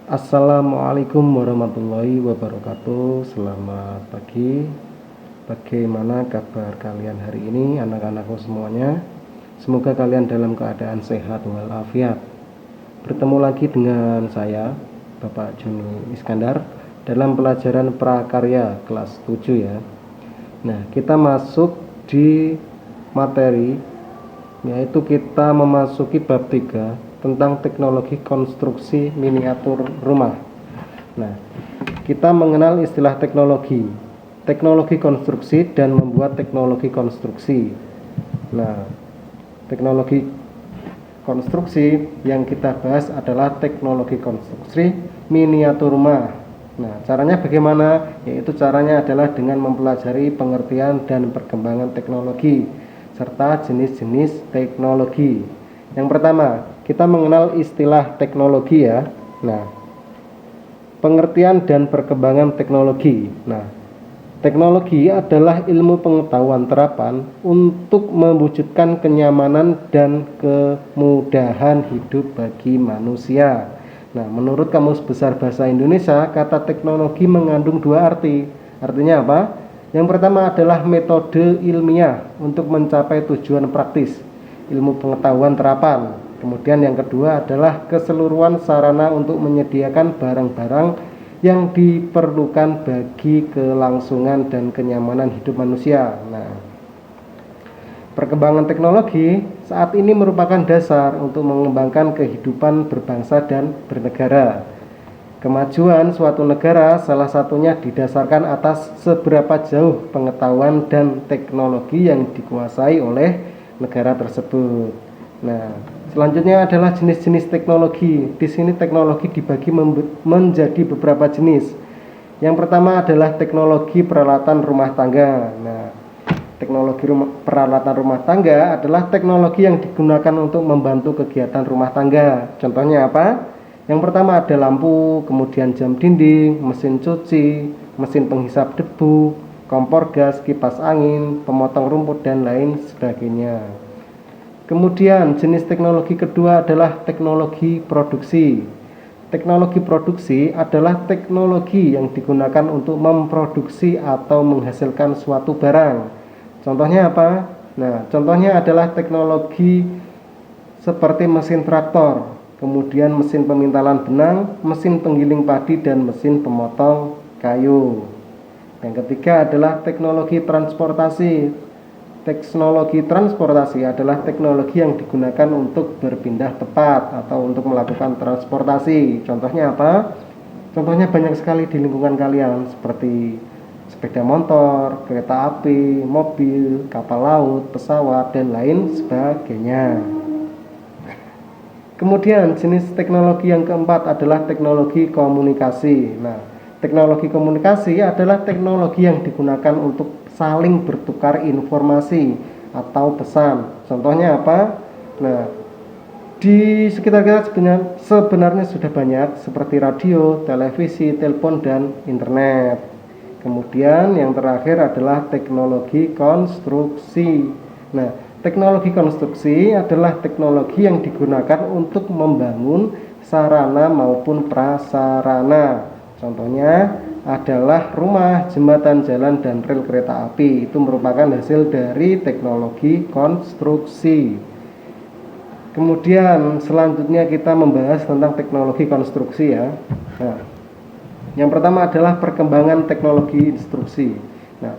Assalamualaikum warahmatullahi wabarakatuh. Selamat pagi. Bagaimana kabar kalian hari ini, anak-anakku semuanya? Semoga kalian dalam keadaan sehat walafiat. Bertemu lagi dengan saya, Bapak Joni Iskandar, dalam pelajaran prakarya kelas 7 ya. Nah, kita masuk di materi, yaitu kita memasuki bab 3 tentang teknologi konstruksi miniatur rumah. Nah, kita mengenal istilah teknologi konstruksi dan membuat teknologi konstruksi. Nah, teknologi konstruksi yang kita bahas adalah teknologi konstruksi miniatur rumah. Nah, caranya bagaimana? Yaitu caranya adalah dengan mempelajari pengertian dan perkembangan teknologi serta jenis-jenis teknologi. Yang pertama, kita mengenal istilah teknologi ya. Nah, pengertian dan perkembangan teknologi. Nah, teknologi adalah ilmu pengetahuan terapan untuk mewujudkan kenyamanan dan kemudahan hidup bagi manusia. Nah, menurut Kamus Besar Bahasa Indonesia, kata teknologi mengandung dua arti. Artinya apa? Yang pertama adalah metode ilmiah untuk mencapai tujuan praktis, ilmu pengetahuan terapan. Kemudian yang kedua adalah keseluruhan sarana untuk menyediakan barang-barang yang diperlukan bagi kelangsungan dan kenyamanan hidup manusia. Nah, perkembangan teknologi saat ini merupakan dasar untuk mengembangkan kehidupan berbangsa dan bernegara. Kemajuan suatu negara salah satunya didasarkan atas seberapa jauh pengetahuan dan teknologi yang dikuasai oleh negara tersebut. Nah, selanjutnya adalah jenis-jenis teknologi. Di sini teknologi dibagi menjadi beberapa jenis. Yang pertama adalah teknologi peralatan rumah tangga. Nah, teknologi peralatan rumah tangga adalah teknologi yang digunakan untuk membantu kegiatan rumah tangga. Contohnya apa? Yang pertama ada lampu, kemudian jam dinding, mesin cuci, mesin penghisap debu, kompor gas, kipas angin, pemotong rumput, dan lain sebagainya. Kemudian jenis teknologi kedua adalah teknologi produksi. Teknologi produksi adalah teknologi yang digunakan untuk memproduksi atau menghasilkan suatu barang. Contohnya apa? Nah, contohnya adalah teknologi seperti mesin traktor, kemudian mesin pemintalan benang, mesin penggiling padi, dan mesin pemotong kayu. Yang ketiga adalah teknologi transportasi. Teknologi transportasi adalah teknologi yang digunakan untuk berpindah tempat atau untuk melakukan transportasi. Contohnya apa? Contohnya banyak sekali di lingkungan kalian, seperti sepeda motor, kereta api, mobil, kapal laut, pesawat, dan lain sebagainya. Kemudian jenis teknologi yang keempat adalah teknologi komunikasi. Nah, teknologi komunikasi adalah teknologi yang digunakan untuk saling bertukar informasi atau pesan. Contohnya apa? Nah, di sekitar kita sebenarnya sudah banyak seperti radio, televisi, telepon, dan internet. Kemudian yang terakhir adalah teknologi konstruksi. Nah, teknologi konstruksi adalah teknologi yang digunakan untuk membangun sarana maupun prasarana. Contohnya adalah rumah, jembatan, jalan, dan rel kereta api. Itu merupakan hasil dari teknologi konstruksi. Kemudian selanjutnya kita membahas tentang teknologi konstruksi ya. Nah, yang pertama adalah perkembangan teknologi instruksi. Nah,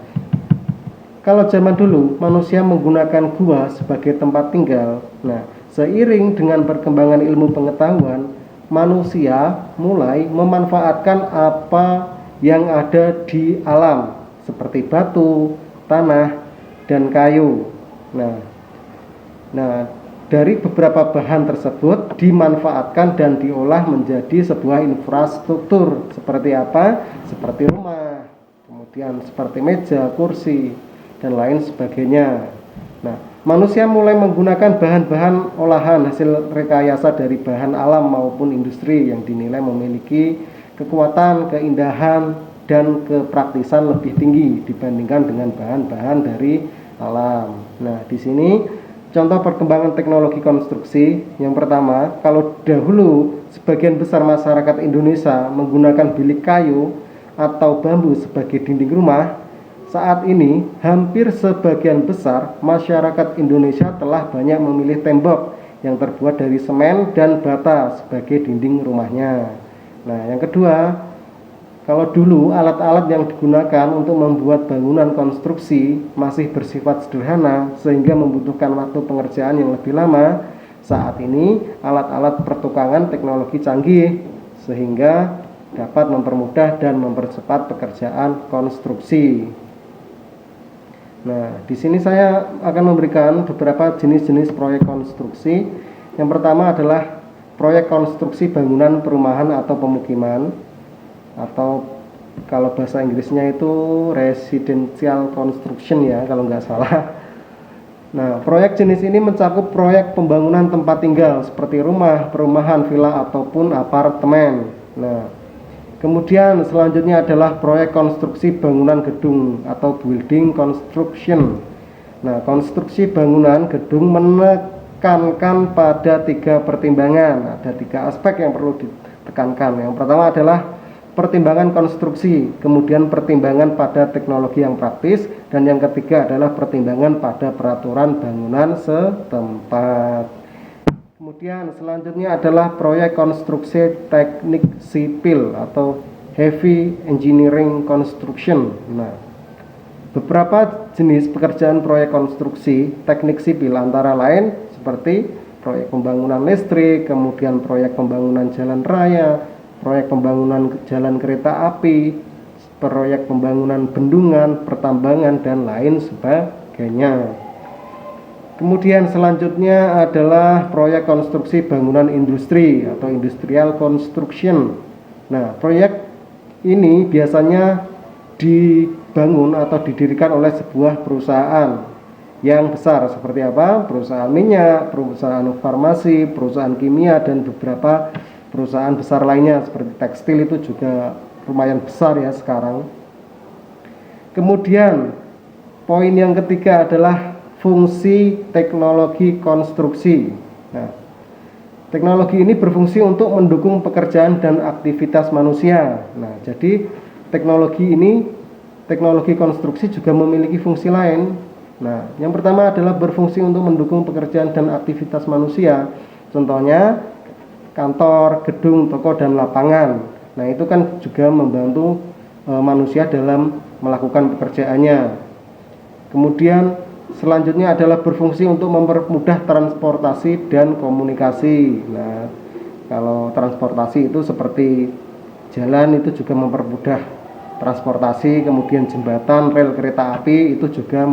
kalau zaman dulu manusia menggunakan gua sebagai tempat tinggal. Nah, seiring dengan perkembangan ilmu pengetahuan, manusia mulai memanfaatkan apa yang ada di alam seperti batu, tanah, dan kayu. Nah, dari beberapa bahan tersebut dimanfaatkan dan diolah menjadi sebuah infrastruktur. Seperti apa? Seperti rumah, kemudian seperti meja, kursi, dan lain sebagainya. Nah, manusia mulai menggunakan bahan-bahan olahan hasil rekayasa dari bahan alam maupun industri yang dinilai memiliki kekuatan, keindahan, dan kepraktisan lebih tinggi dibandingkan dengan bahan-bahan dari alam. Nah, di sini contoh perkembangan teknologi konstruksi. Yang pertama, kalau dahulu sebagian besar masyarakat Indonesia menggunakan bilik kayu atau bambu sebagai dinding rumah, saat ini hampir sebagian besar masyarakat Indonesia telah banyak memilih tembok yang terbuat dari semen dan bata sebagai dinding rumahnya. Nah, yang kedua, kalau dulu alat-alat yang digunakan untuk membuat bangunan konstruksi masih bersifat sederhana sehingga membutuhkan waktu pengerjaan yang lebih lama, saat ini alat-alat pertukangan teknologi canggih sehingga dapat mempermudah dan mempercepat pekerjaan konstruksi. Nah, di sini saya akan memberikan beberapa jenis-jenis proyek konstruksi. Yang pertama adalah proyek konstruksi bangunan perumahan atau pemukiman, atau kalau bahasa Inggrisnya itu residential construction ya, kalau nggak salah. Nah, proyek jenis ini mencakup proyek pembangunan tempat tinggal seperti rumah, perumahan, villa, ataupun apartemen. Nah, kemudian selanjutnya adalah proyek konstruksi bangunan gedung atau building construction. Nah, konstruksi bangunan gedung menekankan pada 3 pertimbangan. Ada 3 aspek yang perlu ditekankan. Yang pertama adalah pertimbangan konstruksi, kemudian pertimbangan pada teknologi yang praktis, dan yang ketiga adalah pertimbangan pada peraturan bangunan setempat. Kemudian selanjutnya adalah proyek konstruksi teknik sipil atau heavy engineering construction. Nah, beberapa jenis pekerjaan proyek konstruksi teknik sipil antara lain seperti proyek pembangunan listrik, kemudian proyek pembangunan jalan raya, proyek pembangunan jalan kereta api, proyek pembangunan bendungan, pertambangan, dan lain sebagainya. Kemudian selanjutnya adalah proyek konstruksi bangunan industri atau industrial construction. Nah, proyek ini biasanya dibangun atau didirikan oleh sebuah perusahaan yang besar seperti apa? Perusahaan minyak, perusahaan farmasi, perusahaan kimia, dan beberapa perusahaan besar lainnya seperti tekstil itu juga lumayan besar ya sekarang. Kemudian poin yang ketiga adalah fungsi teknologi konstruksi. Nah, teknologi ini berfungsi untuk mendukung pekerjaan dan aktivitas manusia. Nah, jadi teknologi konstruksi juga memiliki fungsi lain. Nah, yang pertama adalah berfungsi untuk mendukung pekerjaan dan aktivitas manusia. Contohnya kantor, gedung, toko, dan lapangan. Nah, itu kan juga membantu manusia dalam melakukan pekerjaannya. Kemudian selanjutnya adalah berfungsi untuk mempermudah transportasi dan komunikasi. Nah, kalau transportasi itu seperti jalan itu juga mempermudah transportasi, kemudian jembatan, rel kereta api itu juga